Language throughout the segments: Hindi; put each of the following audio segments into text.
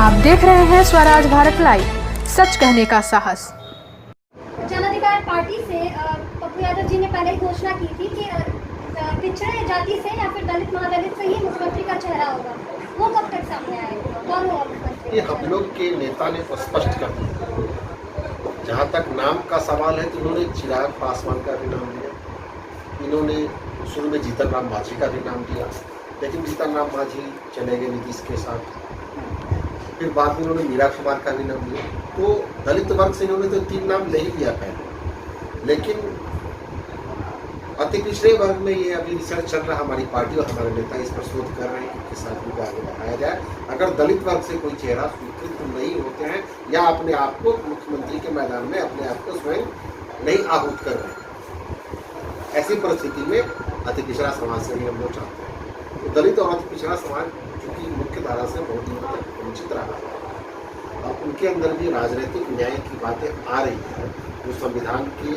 आप देख रहे हैं स्वराज भारत लाइव, सच कहने का साहस। जन अधिकार पार्टी से पप्पू यादव जी ने पहले ही घोषणा की थी कि पिछड़े जाति से या फिर दलित महादलित से ही मुख्यमंत्री का चेहरा होगा। वो कब तक सामने आएगा, कौन होगा मुख्यमंत्री? ये हम लोग के नेता ने तो स्पष्ट कर दिया। जहाँ तक नाम का सवाल है तो इन्होंने चिराग पासवान का भी नाम लिया, इन्होंने शुरू में जीतन राम मांझी का भी नाम लिया, लेकिन जीतन राम मांझी चले गए नीतीश के साथ। फिर बाद में उन्होंने मीरा कुमार का भी नाम लिया। तो दलित वर्ग से इन्होंने तो 3 नाम ले ही लिया पहले, लेकिन अति पिछड़े वर्ग में ये अभी रिसर्च चल रहा है। हमारी पार्टी और हमारे नेता इस पर शोध कर रहे हैं कि किस आदमी को आगे बढ़ाया जाए। अगर दलित वर्ग से कोई चेहरा स्वीकृत नहीं होते हैं या अपने आप को मुख्यमंत्री के मैदान में अपने आप को स्वयं नहीं आहूत कर रहे हैं, ऐसी परिस्थिति में अति पिछड़ा समाज से भी हम लोग चाहते हैं। तो दलित और अति पिछड़ा समाज चूंकि मुख्य धारा से बहुत दिन तक वंचित रहा है और उनके अंदर भी राजनीतिक न्याय की बातें आ रही है, जो संविधान के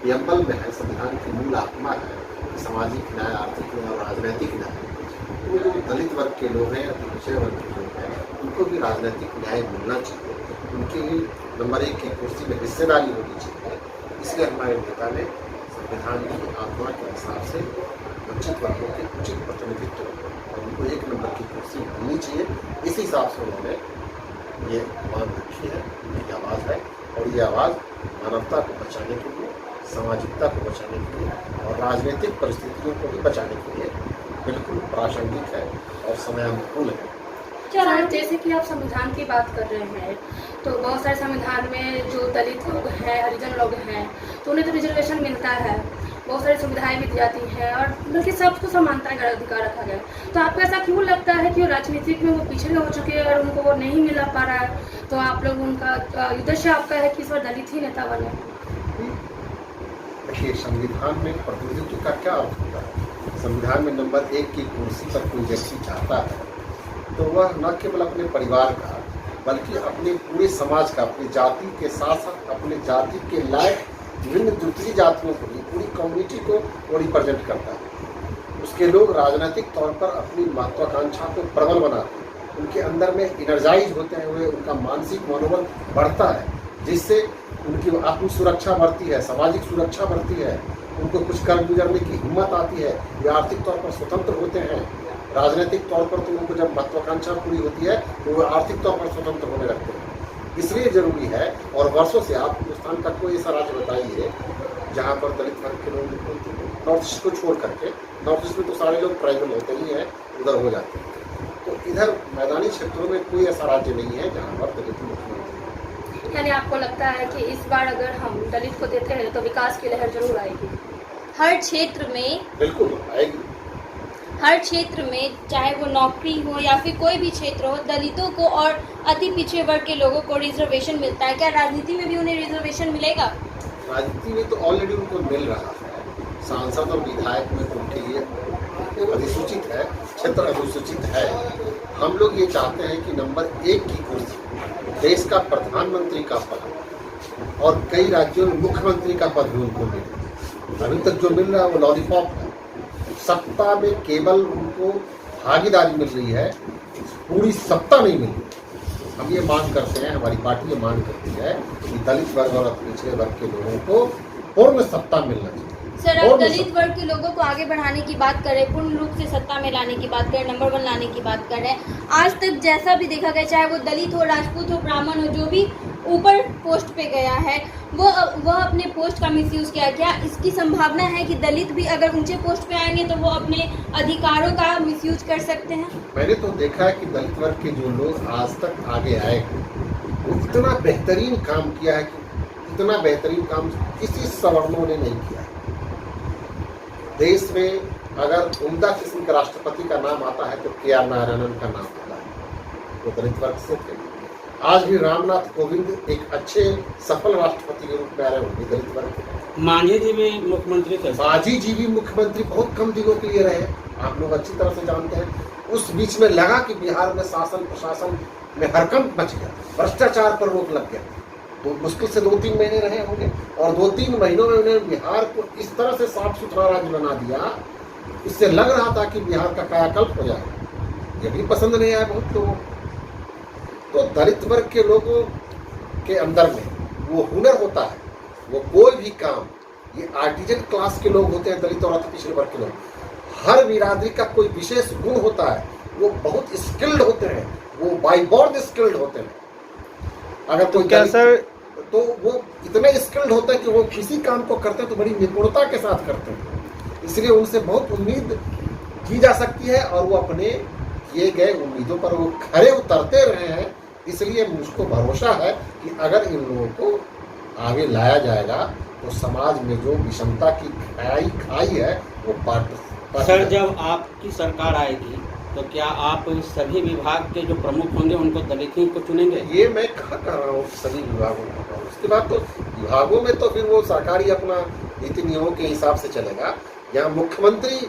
प्रियम्बल में है, संविधान की मूल आत्मा है, सामाजिक न्याय, आर्थिक न्याय और राजनीतिक न्याय। तो जो दलित वर्ग के लोग हैं, अति पिछड़े वर्ग के लोग हैं, उनको भी राजनीतिक न्याय मिलना चाहिए, उनकी भी नंबर 1 की कुर्सी में हिस्सेदारी होनी चाहिए। इसलिए हमारे नेता ने संविधान की आत्मा के हिसाब से वंचित वर्गों के उचित प्रतिनिधित्व और उनको 1 नंबर की कुर्सी मिलनी चाहिए। इस हिसाब से उन्होंने ये मांग रखी है, उनकी आवाज़ है और ये आवाज़ मानवता को बचाने के लिए, सामाजिकता को बचाने के लिए और राजनीतिक परिस्थितियों को भी बचाने के लिए बिल्कुल प्रासंगिक है और समयानुकूल है। सर, जैसे कि आप संविधान की बात कर रहे हैं, तो बहुत सारे संविधान में जो दलित लोग हैं, हरिजन लोग हैं, तो उन्हें तो रिजर्वेशन मिलता है, बहुत सारी सुविधाएं भी दी जाती हैं और बल्कि सबको समानता का अधिकार रखा गया है। तो आपको ऐसा क्यों लगता है कि वो राजनीतिक में वो पिछड़े हो चुके हैं और उनको वो नहीं मिला पा रहा है? तो आप लोग उनका उद्देश्य आपका है कि इस बार दलित ही नेता बने? देखिए, संविधान में प्रतिनिधित्व का क्या अर्थ होता है? संविधान में नंबर 1 की कुर्सी पर कोई व्यक्ति चाहता है तो वह न केवल अपने परिवार का बल्कि अपने पूरे समाज का, अपनी जाति के साथ साथ अपने जाति के लायक विभिन्न दूसरी जातियों को भी, पूरी कम्युनिटी को वो रिप्रेजेंट करता है। उसके लोग राजनीतिक तौर पर अपनी महत्वाकांक्षा को प्रबल बनाते हैं, उनके अंदर में एनर्जाइज होते हैं हुए, उनका मानसिक मनोबल बढ़ता है, जिससे उनकी आत्म सुरक्षा बढ़ती है, सामाजिक सुरक्षा बढ़ती है, उनको कुछ कर गुजरने की हिम्मत आती है, वे आर्थिक तौर पर स्वतंत्र होते हैं। राजनीतिक तौर पर तो उनको जब महत्वाकांक्षा पूरी होती है तो वो आर्थिक तौर पर स्वतंत्र होने लगते हैं। इसलिए जरूरी है, और वर्षों से आप हिंदुस्तान का कोई ऐसा राज्य बताइए जहाँ पर दलित वर्ग के लोग, नॉर्थ ईस्ट को छोड़ करके, नॉर्थ ईस्ट में तो सारे लोग ट्राइबल होते ही हैं, उधर हो जाते हैं, तो इधर मैदानी क्षेत्रों में कोई ऐसा राज्य नहीं है जहाँ पर दलित मुख्यमंत्री। यानी आपको लगता है कि इस बार अगर हम दलित को देते हैं तो विकास की लहर जरूर आएगी? हर क्षेत्र में, बिल्कुल आएगी। हर क्षेत्र में, चाहे वो नौकरी हो या फिर कोई भी क्षेत्र हो, दलितों को और अति पिछड़े वर्ग के लोगों को रिजर्वेशन मिलता है। क्या राजनीति में भी उन्हें रिजर्वेशन मिलेगा? राजनीति में तो ऑलरेडी उनको मिल रहा है। सांसद और विधायक में उनके लिए अधिसूचित है, क्षेत्र अधिसूचित है। हम लोग ये चाहते हैं कि नंबर 1 की कुर्सी, देश का प्रधानमंत्री का पद और कई राज्यों में मुख्यमंत्री का पद भी उनको मिले। अभी तक जो मिल रहा है वो लॉलीपॉप है। सत्ता में केवल उनको भागीदारी मिल रही है, पूरी सत्ता नहीं मिल रही। हम ये मांग करते हैं, हमारी पार्टी ये मांग करती है कि दलित वर्ग और पिछड़े वर्ग के लोगों को पूर्ण सत्ता मिलना चाहिए। सर, आप दलित वर्ग के लोगों को आगे बढ़ाने की बात करें, पूर्ण रूप से सत्ता में लाने की बात करें, नंबर 1 लाने की बात कर रहे हैं। आज तक जैसा भी देखा गया, चाहे वो दलित हो, राजपूत हो, ब्राह्मण हो, जो भी ऊपर पोस्ट पे गया है, वो अपने पोस्ट का मिसयूज किया। क्या इसकी संभावना है कि दलित भी अगर ऊंचे पोस्ट पे आएंगे तो वो अपने अधिकारों का मिसयूज कर सकते हैं? मैंने तो देखा है कि दलित वर्ग के जो लोग आज तक आगे आए वो इतना बेहतरीन काम किया है कि इतना बेहतरीन काम किसी सवर्णों ने नहीं किया। देश में अगर उम्दा किस्म के राष्ट्रपति का नाम आता है तो के.आर. नारायणन का नाम आता है, वो दलित वर्ग से थे। आज भी रामनाथ कोविंद एक अच्छे सफल राष्ट्रपति के रूप में आ रहे हैं, दलित वर्ग के। मांझी जी भी मुख्यमंत्री थे। मांझी जी भी मुख्यमंत्री बहुत कम दिनों के लिए रहे, आप लोग अच्छी तरह से जानते हैं। उस बीच में लगा कि बिहार में शासन प्रशासन में हरकंप मच गया, भ्रष्टाचार पर रोक लग गया, तो मुश्किल से 2-3 महीने रहे होंगे और 2-3 महीनों में उन्होंने बिहार को इस तरह से साफ सुथरा राज्य बना दिया, इससे लग रहा था कि बिहार का कायाकल्प हो जाएगा। ये भी पसंद नहीं आया बहुत लोगों को। तो दलित वर्ग के लोगों के अंदर में वो हुनर होता है, वो कोई भी काम, ये आर्टिजन क्लास के लोग होते हैं, दलित और अति पिछड़े वर्ग के लोग, हर बिरादरी का कोई विशेष गुण होता है, वो बहुत स्किल्ड होते हैं, वो बाई बॉर्न स्किल्ड होते हैं। अगर तो क्या सर, तो वो इतने स्किल्ड होते हैं कि वो किसी काम को करते हैं तो बड़ी निपुणता के साथ करते हैं, इसलिए उनसे बहुत उम्मीद की जा सकती है और वो अपने किए गए उम्मीदों पर वो खरे उतरते रहे हैं। इसलिए मुझको भरोसा है कि अगर इन लोगों को आगे लाया जाएगा तो समाज में जो विषमता की खाई है वो पाट सर, जब आपकी सरकार आएगी तो क्या आप सभी विभाग के जो प्रमुख होंगे उनको दलित ही को चुनेंगे? ये मैं कहाँ कह रहा हूँ सभी विभागों में। उसके बाद तो विभागों में तो फिर वो सरकारी अपना नीति नियमों के हिसाब से चलेगा। यहाँ मुख्यमंत्री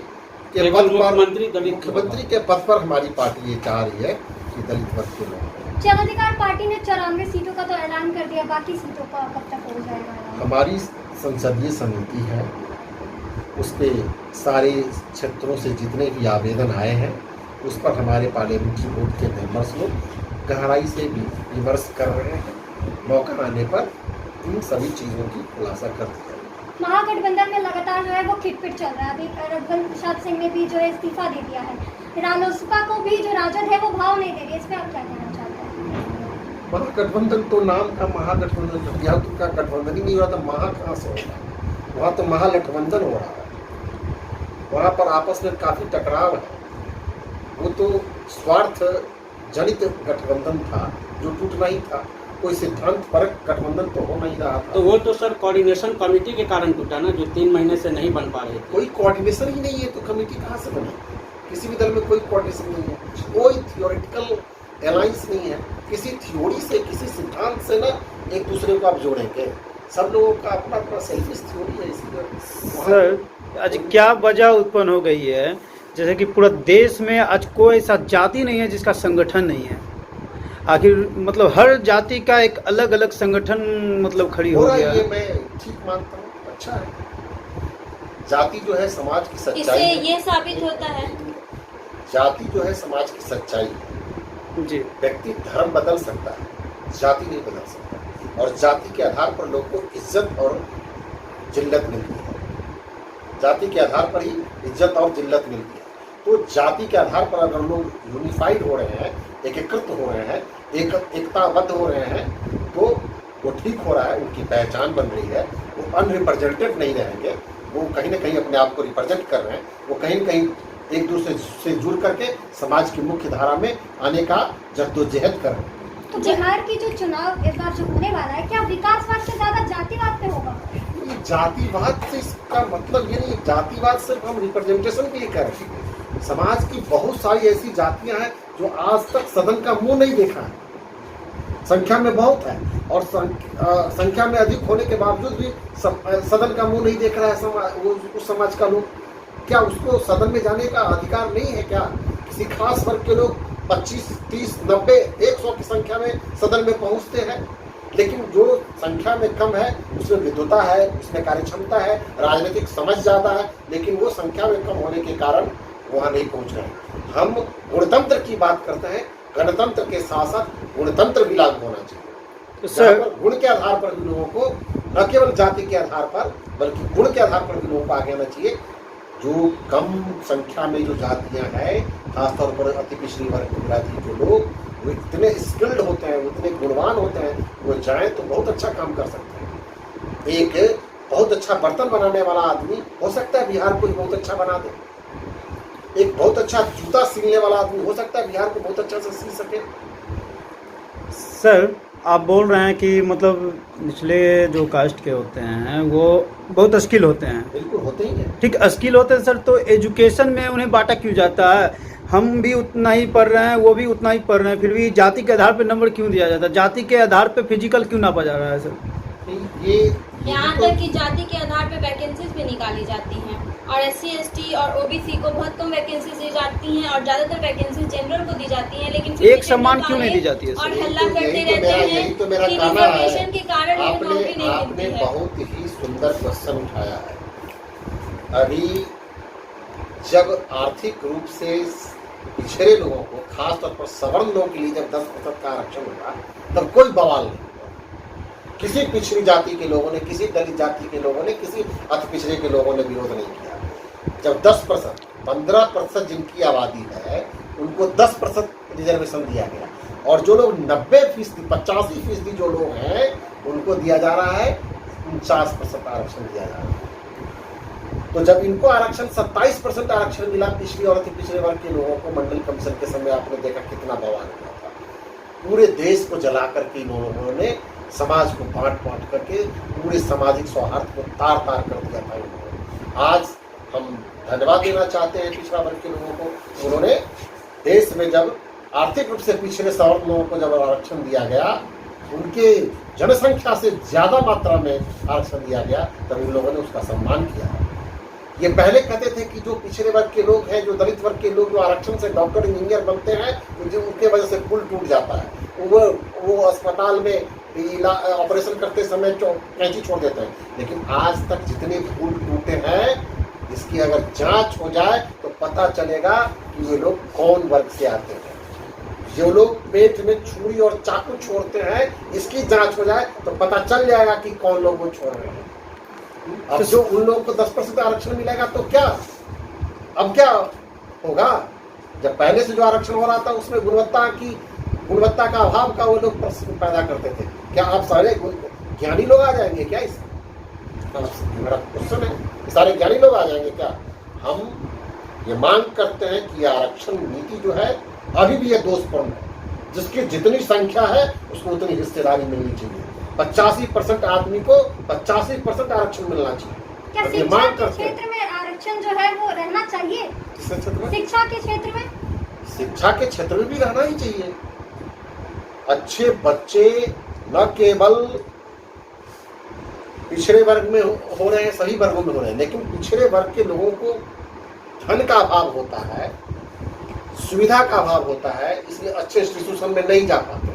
के पद पर हमारी पार्टी ये चाह रही है कि दलित वर्ग के लोग। जन अधिकार पार्टी ने 94 सीटों का तो ऐलान कर दिया, बाकी सीटों का कब तक हो जाएगा? हमारी संसदीय समिति है, उस पे सारे क्षेत्रों से जितने भी आवेदन आए हैं उस पर हमारे पार्लियामेंट्री बोर्ड के मेंबर्स लोग गहराई से भी विमर्श कर रहे हैं। मौका आने पर इन सभी चीज़ों की खुलासा कर दिया। महागठबंधन में लगातार जो है वो खिटपिट चल रहा है। अभी रघुवंश प्रसाद सिंह ने भी जो है इस्तीफा दे दिया है। रालोसपा को भी जो राजद है वो भाव नहीं दे रही, इस पर आप क्या कहना चाहते हैं? महागठबंधन तो नाम का महागठबंधन, यहाँ तो का गठबंधन ही नहीं हो रहा था, महा कहाँ से होगा? वहाँ तो महागठबंधन हो रहा है। वहाँ पर आपस में काफी टकराव है। वो तो स्वार्थ जनित गठबंधन था जो टूटना ही था, कोई सिद्धांत परक गठबंधन तो हो नहीं रहा था। तो वो तो सर कोऑर्डिनेशन कमेटी के कारण टूटा ना, जो 3 महीने से नहीं बन पा रहे थे। कोई कोऑर्डिनेशन ही नहीं है तो कमेटी कहाँ से बनी? किसी भी दल में कोई कोऑर्डिनेशन नहीं है, कोई थियोरेटिकल अलायंस नहीं है। किसी थ्योरी से, किसी सिद्धांत से ना एक दूसरे को आप जोड़ेंगे। सब लोगों का अपना अपना सेल्फिश थ्योरी है। इसलिए सर आज क्या वजह उत्पन्न हो गई है, जैसे कि पूरा देश में आज कोई ऐसा जाति नहीं है जिसका संगठन नहीं है। आखिर मतलब हर जाति का एक अलग अलग संगठन मतलब खड़ी हो गया। ये मैं ठीक मानता हूँ, अच्छा है। जाति जो है समाज की सच्चाई इससे है। ये साबित होता है, जाति जो है समाज की सच्चाई है। जी, व्यक्ति धर्म बदल सकता है, जाति नहीं बदल सकता। और जाति के आधार पर लोग को इज्जत और जिल्लत मिलती है। जाति के आधार पर ही इज्जत और जिल्लत मिलती है। तो जाति के आधार पर अगर लोग यूनिफाइड हो रहे हैं, एकीकृत हो रहे हैं, एकताबद्ध हो रहे हैं, तो वो ठीक हो रहा है, उनकी पहचान बन रही है। वो अनरिप्रेजेंटेड नहीं रहेंगे, वो कहीं ना कहीं अपने आप को रिप्रेजेंट कर रहे हैं। वो कहीं ना कहीं एक दूसरे से जुड़ करके समाज की मुख्य धारा में आने का जद्दोजहद कर रहे हैं। तो बिहार की जो चुनाव इस बार जो होने वाला है, क्या विकासवाद से ज्यादा जातिवाद पे होगा? जातिवाद से इसका मतलब ये नहीं, जातिवाद सिर्फ हम रिप्रेजेंटेशन के लिए कर रहे हैं। समाज की बहुत सारी ऐसी जातियां हैं जो आज तक सदन का मुंह नहीं देखा है। संख्या में बहुत है और संख्या में अधिक होने के बावजूद भी सदन का मुंह नहीं देख रहा है उस समाज का लोग। क्या उसको सदन में जाने का अधिकार नहीं है? क्या किसी खास वर्ग के लोग 25, 30, 90, 100 की संख्या में सदन में पहुंचते हैं? लेकिन जो संख्या में कम है उसमें विद्वता है, उसमें कार्यक्षमता है, राजनीतिक समझ ज्यादा है, लेकिन वो संख्या में कम होने के कारण वहाँ नहीं पहुँच रहे हैं। हम गणतंत्र की बात करते हैं, गणतंत्र के साथ साथ गुणतंत्र भी लागू होना चाहिए। तो सर गुण के आधार पर भी लोगों को, न केवल जाति के आधार पर बल्कि गुण के आधार पर भी लोगों को आगे आना चाहिए। जो कम संख्या में जो जातियां हैं, खासतौर पर अति पिछड़ी वर्ग की बिरादरी के लोग, वो इतने स्किल्ड होते हैं, वो इतने गुणवान होते हैं, वो जाएं तो बहुत अच्छा काम कर सकते हैं। एक बहुत अच्छा बर्तन बनाने वाला आदमी हो सकता है बिहार को बहुत अच्छा बना दे। एक बहुत अच्छा जूता सिलने वाला आदमी हो सकता है बिहार को बहुत अच्छा से सिल सके। सर आप बोल रहे हैं कि मतलब निचले जो कास्ट के होते हैं वो बहुत स्किल होते हैं। बिल्कुल होते ही हैं। ठीक, स्किल होते हैं सर, तो एजुकेशन में उन्हें बांटा क्यों जाता है? हम भी उतना ही पढ़ रहे हैं, वो भी उतना ही पढ़ रहे हैं, फिर भी जाति के आधार पर नंबर क्यों दिया जाता है? जाति के आधार पर फिजिकल क्यों नापा जा रहा है सर? ये यहाँ तक कि जाति के आधार पर वैकेंसीज भी निकाली जाती हैं और SC, ST और OBC को बहुत कम वैकेंसीज दी जाती हैं और ज़्यादातर वैकेंसीज जनरल को दी जाती हैं, लेकिन फिर एक समान क्यों नहीं दी जाती है सर? और हल्ला करते रहते हैं कि रिजर्वेशन के कारण ये नौकरी नहीं आपने मिलती है। बहुत ही सुंदर क्वेश्चन उठाया है। अभी जब आर्थिक रूप से पिछड़े लोगों को, खासतौर पर सवर्ण लोगों के लिए जब 10% का आरक्षण होगा तब कोई बवाल नहीं होगा। किसी पिछड़ी जाति के लोगों ने, किसी दलित जाति के लोगों ने, किसी अति पिछड़े के लोगों ने विरोध नहीं किया। जब 10%, 15% जिनकी आबादी है उनको 10% रिजर्वेशन दिया गया, और जो लोग 90%, 85% जो लोग हैं उनको दिया जा रहा है 49% आरक्षण दिया जा रहा है। तो जब इनको आरक्षण 27% आरक्षण मिला पिछड़ी और अति पिछड़े वर्ग के लोगों को, मंडल कमीशन के समय आपने देखा कितना बवाल हुआ था। पूरे देश को जला करके इन्होंने समाज को बांट करके पूरे सामाजिक सौहार्द को तार तार कर दिया था इन्होंने। आज हम धन्यवाद देना चाहते हैं पिछड़ा वर्ग के लोगों को। उन्होंने देश में जब आर्थिक रूप से पिछड़े सवर्ण लोगों को जब आरक्षण दिया गया, उनके जनसंख्या से ज्यादा मात्रा में आरक्षण दिया गया, तब इन लोगों ने उसका सम्मान किया। ये पहले कहते थे कि जो पिछड़े वर्ग के लोग हैं, जो दलित वर्ग के लोग जो आरक्षण से डॉक्टर इंजीनियर बनते हैं, तो जो उनके वजह से पुल टूट जाता है, वो अस्पताल में ऑपरेशन करते समय कैंची छोड़ देते हैं। लेकिन आज तक जितने पुल टूटे हैं, इसकी अगर जांच हो जाए तो पता चलेगा कि ये लोग कौन वर्ग से आते हैं। जो लोग पेट में छुरी और चाकू छोड़ते हैं, इसकी जांच हो जाए तो पता चल जाएगा कि कौन लोग वो छोड़ रहे हैं। अब जो उन लोगों को 10% आरक्षण मिलेगा तो क्या, अब क्या होगा? जब पहले से जो आरक्षण हो रहा था उसमें गुणवत्ता का अभाव का वो लोग प्रश्न पैदा करते थे। क्या आप सारे ज्ञानी लोग आ जाएंगे क्या? इस मेरा क्वेश्चन है, सारे ज्ञानी लोग आ जाएंगे क्या? हम ये मांग करते हैं कि आरक्षण नीति जो है अभी भी ये दोषपूर्ण है। जिसकी जितनी संख्या है उसको उतनी हिस्सेदारी मिलनी चाहिए। 85% आदमी को 85% आरक्षण मिलना चाहिए। क्या शिक्षा के क्षेत्र में आरक्षण जो है वो रहना चाहिए? शिक्षा के क्षेत्र में, शिक्षा के क्षेत्र में भी रहना ही चाहिए। अच्छे बच्चे न केवल पिछड़े वर्ग में हो रहे हैं, सभी वर्गों में हो रहे हैं, लेकिन पिछड़े वर्ग के लोगों को धन का अभाव होता है, सुविधा का अभाव होता है, इसलिए अच्छे इंस्टीट्यूशन में नहीं जा पाते।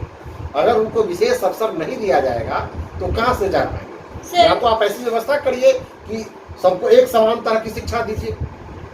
अगर उनको विशेष अवसर नहीं दिया जाएगा तो कहाँ से जा पाएंगे? या तो आप ऐसी व्यवस्था करिए कि सबको एक समान तरह की शिक्षा दीजिए।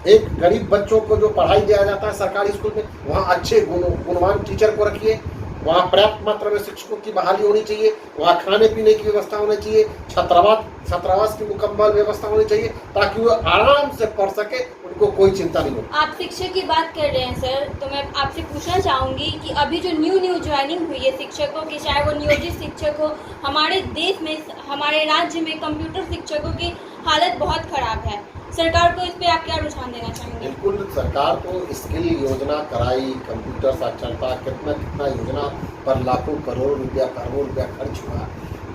एक गरीब बच्चों को जो पढ़ाई दिया जाता है सरकारी स्कूल में, वहाँ अच्छे गुणवान टीचर को रखिए, वहाँ पर्याप्त मात्रा में शिक्षकों की बहाली होनी चाहिए, वहाँ खाने पीने की व्यवस्था होनी चाहिए, छात्रावास की मुकम्मल व्यवस्था होनी चाहिए, ताकि वो आराम से पढ़ सके, उनको कोई चिंता नहीं हो। आप शिक्षक की बात कर रहे हैं सर, तो मैं आपसे पूछना चाहूँगी कि अभी जो न्यू ज्वाइनिंग हुई है शिक्षकों की, चाहे वो नियोजित शिक्षक हो, हमारे देश में, हमारे राज्य में कंप्यूटर शिक्षकों की हालत बहुत खराब है। सरकार को इस पे आप क्या रुझान देना चाहेंगे? बिल्कुल, सरकार को स्किल योजना कराई, कंप्यूटर साक्षरता, कितना योजना पर लाखों करोड़ रुपया खर्च हुआ,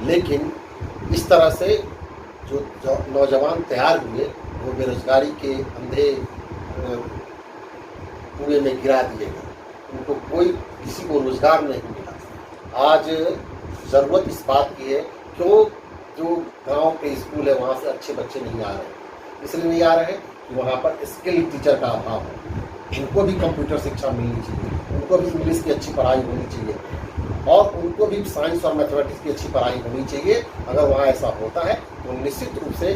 लेकिन इस तरह से जो नौजवान तैयार हुए वो बेरोजगारी के अंधे कुएं में गिरा दिए गए। उनको किसी को रोजगार नहीं मिला। आज जरूरत इस बात की है, क्यों जो गांव के स्कूल है वहाँ से अच्छे बच्चे नहीं आ रहे हैं। इसलिए नहीं आ रहे हैं कि वहाँ पर स्किल टीचर का अभाव है। उनको भी कंप्यूटर शिक्षा मिलनी चाहिए, उनको भी इंग्लिश की अच्छी पढ़ाई होनी चाहिए, और उनको भी साइंस और मैथमेटिक्स की अच्छी पढ़ाई होनी चाहिए। अगर वहाँ ऐसा होता है तो निश्चित रूप से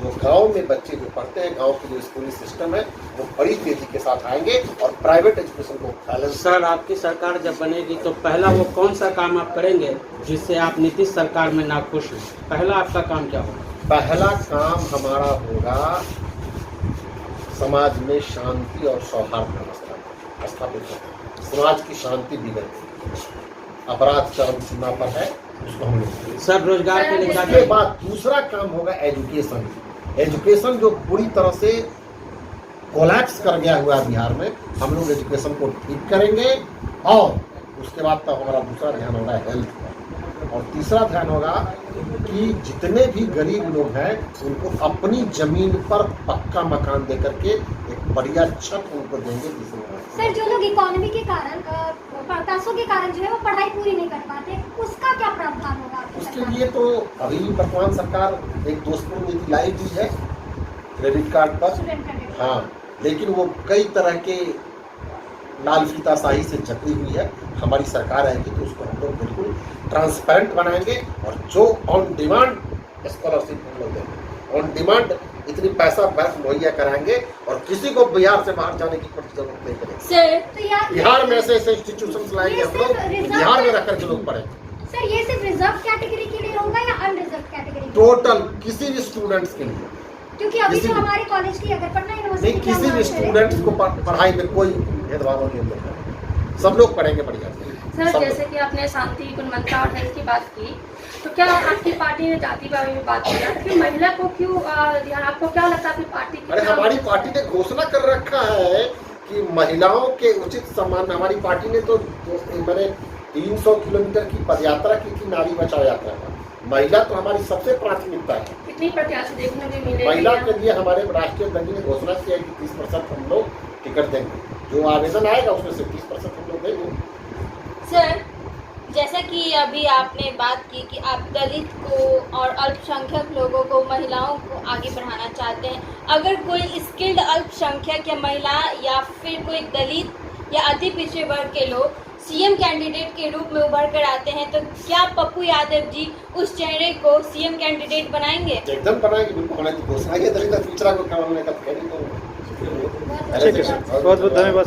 जो गांव में बच्चे जो पढ़ते हैं, गांव की जो स्कूली सिस्टम है, वो बड़ी तेजी के साथ आएंगे और प्राइवेट एजुकेशन को फैलेंगे। सर, आपकी सरकार जब बनेगी तो पहला वो कौन सा काम आप करेंगे जिससे आप नीतीश सरकार में नाखुश हैं? पहला आपका काम क्या होगा? पहला काम हमारा होगा समाज में शांति और सौहार्द व्यवस्था स्थापित करना। समाज की शांति बिगड़ गई, अपराध चरम सीमा पर है, उसको हम लोग। सर, रोजगार के लिए उसके बाद दूसरा काम होगा एजुकेशन जो पूरी तरह से कोलैप्स कर गया हुआ है बिहार में, हम लोग एजुकेशन को ठीक करेंगे। और उसके बाद तो हमारा दूसरा ध्यान होगा हेल्थ पर, और तीसरा ध्यान होगा कि जितने भी गरीब लोग हैं उनको अपनी जमीन पर पक्का मकान दे करके एक बढ़िया छत उनको देंगे। सर, जो लोग इकोनॉमी के कारण, पैसों के कारण जो है वो पढ़ाई पूरी नहीं कर पाते, उसका क्या प्रावधान होगा? उसके लिए तो अभी वर्तमान सरकार एक दोस्तपूर्ण नीति लाई हुई है क्रेडिट कार्ड पर। हाँ, लेकिन वो कई तरह के लाल फीताशाही से जकड़ी हुई है। हमारी सरकार आएगी तो उसको हम लोग बिल्कुल ट्रांसपेरेंट बनाएंगे, और जो ऑन डिमांड स्कॉलरशिप हम लोग देंगे, ऑन डिमांड इतनी पैसा बर्फ मुहैया कराएंगे और किसी को बिहार से बाहर जाने की जरूरत नहीं पड़ेगी। सर तो यार बिहार में ऐसे ऐसे इंस्टीट्यूशन लाएंगे हम लोग कि बिहार में रखकर के लोग पढ़ेंगे। सर ये सिर्फ रिजर्व कैटेगरी के लिए होगा या अनरिजर्व कैटेगरी? टोटल किसी भी स्टूडेंट्स के लिए, क्योंकि अभी किसी तो भी- हमारे कॉलेज की अगर पटना नहीं यूनिवर्सिटी की किसी हम भी बात करें, स्टूडेंट्स को पढ़ाई में कोई भेदभाव नहीं होगा, सब लोग पढ़ेंगे बढ़िया से। सर सब जैसे कि आपने शांति गुणवत्ता और हेल्थ की बात की, तो क्या आपकी पार्टी ने जाति के बारे में बात किया कि महिला को क्यों ध्यान, आपको क्या लगता है आपकी पार्टी की अरे हमारी पार्टी ने घोषणा कर रखा है कि महिलाओं के उचित सम्मान। हमारी पार्टी ने तो मैंने 300 किलोमीटर की पदयात्रा की थी नारी बचाओ यात्रा का। महिला तो हमारी सबसे प्राथमिकता है। कितनी प्रत्याशी देखने में मिले? महिला के लिए हमारे राष्ट्रीय अध्यक्ष ने घोषणा किया है कि 30% हम लोग टिकट देंगे, जो आवेदन आएगा उसमें से 30% हम लोग देंगे। सर जैसा कि अभी आपने बात की कि आप दलित को और अल्पसंख्यक लोगों को, महिलाओं को आगे बढ़ाना चाहते हैं, अगर कोई स्किल्ड अल्पसंख्यक या महिला या फिर कोई दलित या अति पिछड़े वर्ग के लोग सीएम कैंडिडेट के रूप में उभर कर आते हैं, तो क्या पप्पू यादव जी उस चेहरे को सीएम कैंडिडेट बनाएंगे? एकदम बनाएंगे, बिल्कुल बनाएंगे। घोषणा की दलित पिछड़ा को क्या बनाने का ठीक है सर, बहुत बहुत धन्यवाद।